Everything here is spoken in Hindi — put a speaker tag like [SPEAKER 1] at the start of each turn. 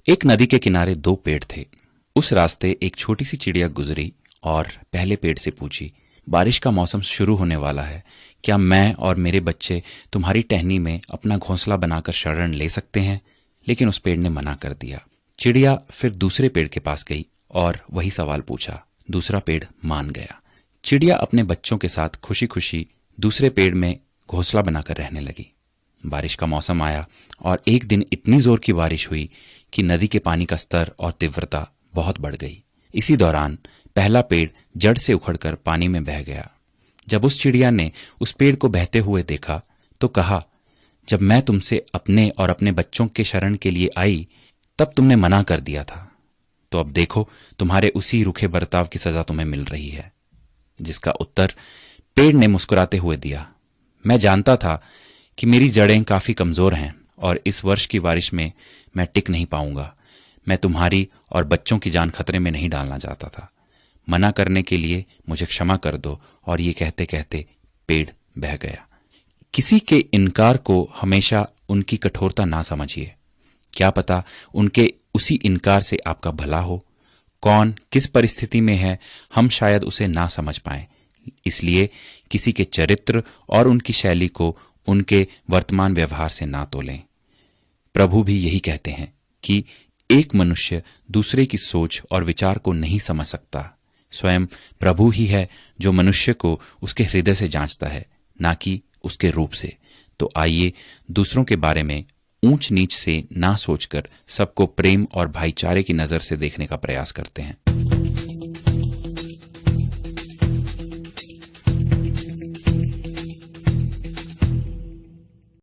[SPEAKER 1] एक नदी के किनारे दो पेड़ थे। उस रास्ते एक छोटी सी चिड़िया गुजरी और पहले पेड़ से पूछी, बारिश का मौसम शुरू होने वाला है, क्या मैं और मेरे बच्चे तुम्हारी टहनी में अपना घोंसला बनाकर शरण ले सकते हैं? लेकिन उस पेड़ ने मना कर दिया। चिड़िया फिर दूसरे पेड़ के पास गई और वही सवाल पूछा। दूसरा पेड़ मान गया। चिड़िया अपने बच्चों के साथ खुशी खुशी दूसरे पेड़ में घोंसला बनाकर रहने लगी। बारिश का मौसम आया और एक दिन इतनी जोर की बारिश हुई कि नदी के पानी का स्तर और तीव्रता बहुत बढ़ गई। इसी दौरान पहला पेड़ जड़ से उखड़कर पानी में बह गया। जब उस चिड़िया ने उस पेड़ को बहते हुए देखा तो कहा, जब मैं तुमसे अपने और अपने बच्चों के शरण के लिए आई तब तुमने मना कर दिया था, तो अब देखो तुम्हारे उसी रूखे बर्ताव की सजा तुम्हें मिल रही है। जिसका उत्तर पेड़ ने मुस्कुराते हुए दिया, मैं जानता था कि मेरी जड़ें काफी कमजोर हैं और इस वर्ष की बारिश में मैं टिक नहीं पाऊंगा। मैं तुम्हारी और बच्चों की जान खतरे में नहीं डालना चाहता था। मना करने के लिए मुझे क्षमा कर दो। और ये कहते कहते पेड़ बह गया। किसी के इनकार को हमेशा उनकी कठोरता ना समझिए। क्या पता उनके उसी इनकार से आपका भला हो। कौन किस परिस्थिति में है हम शायद उसे ना समझ पाए, इसलिए किसी के चरित्र और उनकी शैली को उनके वर्तमान व्यवहार से ना तोलें। प्रभु भी यही कहते हैं कि एक मनुष्य दूसरे की सोच और विचार को नहीं समझ सकता। स्वयं प्रभु ही है जो मनुष्य को उसके हृदय से जांचता है, ना कि उसके रूप से। तो आइए दूसरों के बारे में ऊंच नीच से ना सोचकर सबको प्रेम और भाईचारे की नजर से देखने का प्रयास करते हैं।